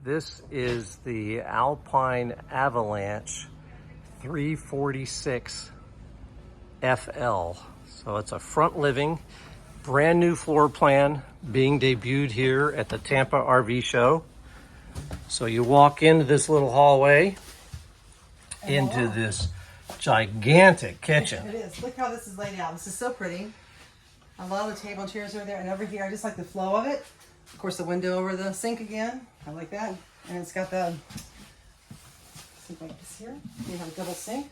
This is the Alpine Avalanche 346 FL. So it's a front living, brand new floor plan being debuted here at the Tampa RV Show. So you walk into this little hallway, into this gigantic kitchen. It is. Look how this is laid out. This is so pretty. I love the table and chairs over there, and over here I just like the flow of it. Of course, the window over the sink again. I like that. And it's got the sink like this here. You have a double sink,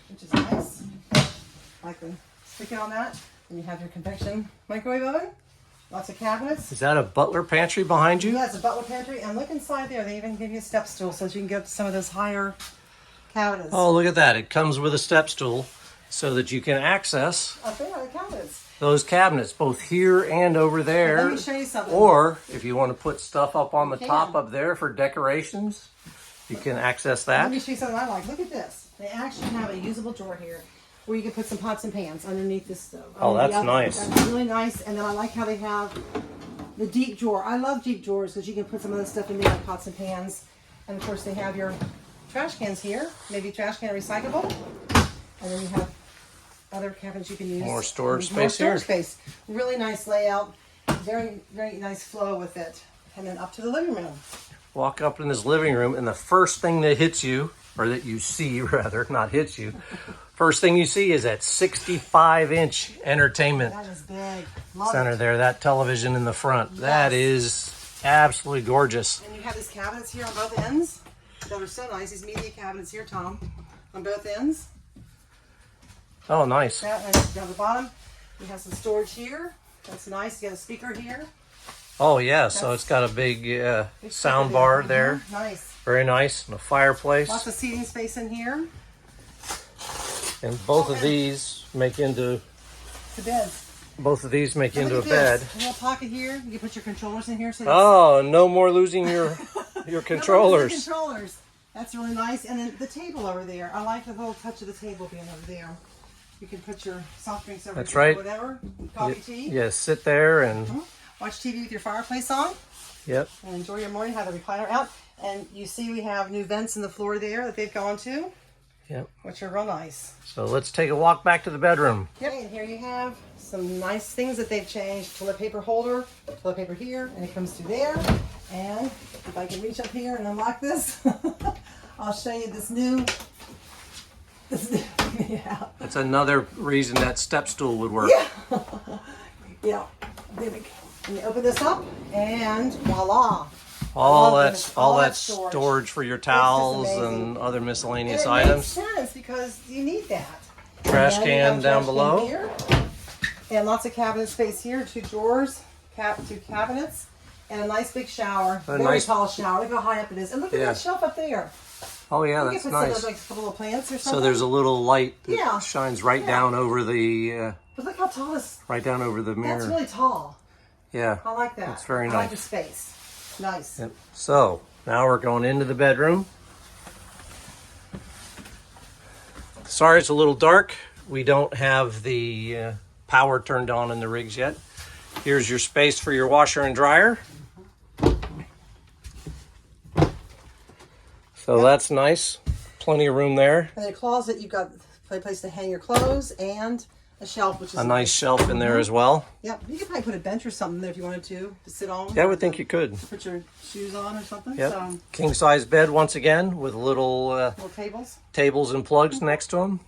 which is nice. I like the spigot on that. And you have your convection microwave oven. Lots of cabinets. Is that a butler pantry behind you? Yeah, it's a butler pantry. And look inside there. They even give you a step stool so that you can get up to some of those higher cabinets. Oh, look at that. It comes with a step stool so that you can access Up there are the cabinets. those cabinets, both here and over there. Let me show you something. Or if you want to put stuff up on the You top can. up there for decorations, you can access Let that. me show you something I like. Look at this. They actually have a usable drawer here where you can put some pots and pans underneath this stove. Oh, that's nice. That's really nice. And then I like how they have the deep drawer. I love deep drawers because you can put some other stuff in there, like pots and pans. And of course they have your trash cans here. Maybe trash can recyclable. And then you have other cabinets you can use. More storage More space here. storage space. Really nice layout. Very, very nice flow with it. And then up to the living room. Walk up in this living room, and the first thing that hits you, or that you see rather, not hits you, first thing you see is that 65-inch entertainment That is big. Love center it. there, that television in the front. Yes. That is absolutely gorgeous. And you have these cabinets here on both ends that are so nice. These media cabinets here, Tom, on both ends. Oh, nice. That, and down the bottom, you have some storage here. That's nice. You got a speaker here. Oh, yeah, so it's got a big Big sound speaker bar there. Nice. Very nice. And a fireplace. Lots of seating space in here. And both of these make into The bed. both of these make And into a look at bed. this. A little pocket here. You can put your controllers in here. So Oh, no more losing your No, controllers. the controllers. That's really nice. And then the table over there. I like the little touch of the table being over there. You can put your soft drinks over That's there, right. whatever. Coffee, tea. Yeah, sit there and Watch TV with your fireplace on. yep. And enjoy your morning. Have the recliner out. And you see we have new vents in the floor there that they've gone to, Yep. which are real nice. So let's take a walk back to the bedroom. Yep. And here you have some nice things that they've changed. Toilet paper holder, toilet paper here, and it comes through there. And if I can reach up here and unlock this, I'll show you this new yeah. That's another reason that step stool would work. Yeah. There we go. And you open this up and voila. All love that this. all All that that storage. storage for your towels amazing. and other And miscellaneous it items. makes sense because you need that. Trash And then you can have a down trash can below. here. And lots of cabinet space here, 2 drawers, two cabinets, and a nice big shower. A Very nice- tall shower. Look how high up it is. And look at Yeah. that shelf up there. Oh yeah, You that's can put some nice. like a couple of plants or something. So there's a little light that Yeah. shines right Yeah. down over the But look how tall this. right down over the mirror. That's really tall. Yeah. I like that. That's very I like the nice. space. Nice. Yep. So now we're going into the bedroom. Sorry, it's a little dark. We don't have the power turned on in the rigs yet. Here's your space for your washer and dryer. So that's nice. Plenty of room there. And in the closet, you've got a place to hang your clothes and a shelf, which is A nice shelf in there as well. Yep. You could probably put a bench or something there if you wanted to sit on. Yeah, I would think you could. Put your shoes on or something. Yep. So, King size bed once again with little little tables. tables and plugs next to them.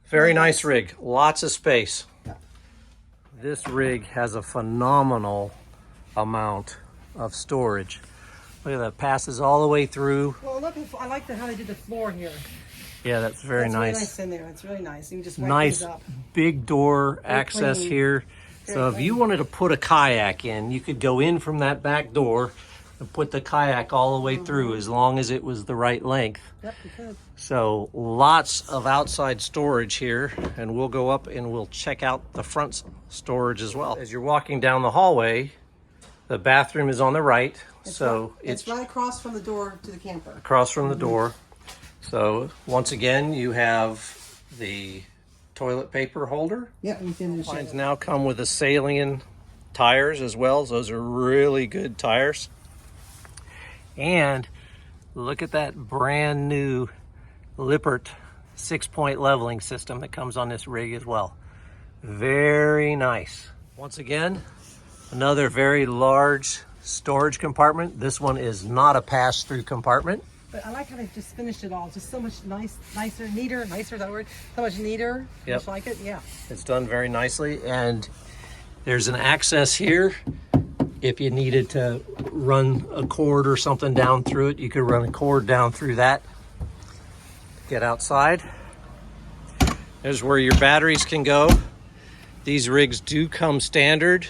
Very nice rig. Lots of space. Yep. This rig has a phenomenal amount of storage. Look at that. Passes all the way through. Well, look, I like how they did the floor here. Yeah, that's very It's really nice. nice in there. It's really nice. You can just wipe Nice these up. big door access clean. here. So if you wanted to put a kayak in, you could go in from that back door and put the kayak all the way through as long as it was the right length. Yep, you could. So lots of outside storage here, and we'll go up and we'll check out the front storage as well. As you're walking down the hallway, the bathroom is on the right, so It's right across from the door to the camper. across from the door. So once again, you have the toilet paper holder. Yep, you can show Mines it. now come with Australian tires as well. Those are really good tires. And look at that brand new Lippert 6-point leveling system that comes on this rig as well. Very nice. Once again, another very large storage compartment. This one is not a pass-through compartment. But I like how they just finished it all. Just so much nicer, neater, nicer, is that word? So much neater. Yep. Just like it, yeah. It's done very nicely, and there's an access here. If you needed to run a cord or something down through it, you could run a cord down through that. Get outside. There's where your batteries can go. These rigs do come standard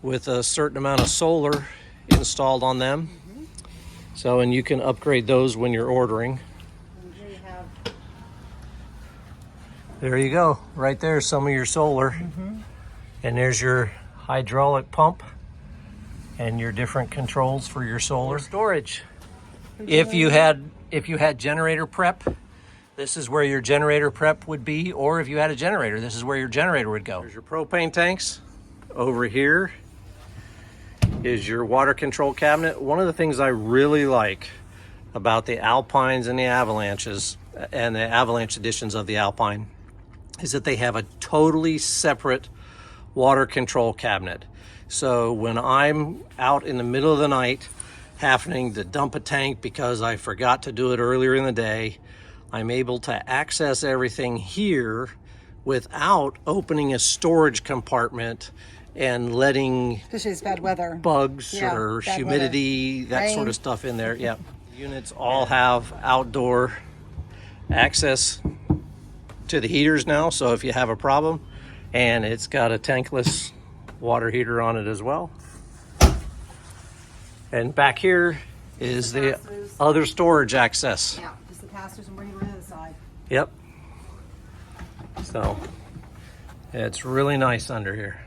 with a certain amount of solar installed on them. So, and you can upgrade those when you're ordering. And here you have, There you go. Right there, some of your solar. And there's your hydraulic pump and your different controls for your solar storage. If you had generator prep, this is where your generator prep would be, or if you had a generator, this is where your generator would go. There's your propane tanks. Over here is your water control cabinet. One of the things I really like about the Alpines and the Avalanches and the Avalanche editions of the Alpine is that they have a totally separate water control cabinet. So when I'm out in the middle of the night having to dump a tank because I forgot to do it earlier in the day, I'm able to access everything here without opening a storage compartment and letting especially it's bad weather. bugs or bad humidity, that sort Rain. of stuff in there. Yeah. Units all have outdoor access to the heaters now, so if you have a problem, and it's got a tankless water heater on it as well. And back here is the pass-throughs. other storage access. Yeah, just the pastors and bring it on the other side. Yep. So it's really nice under here.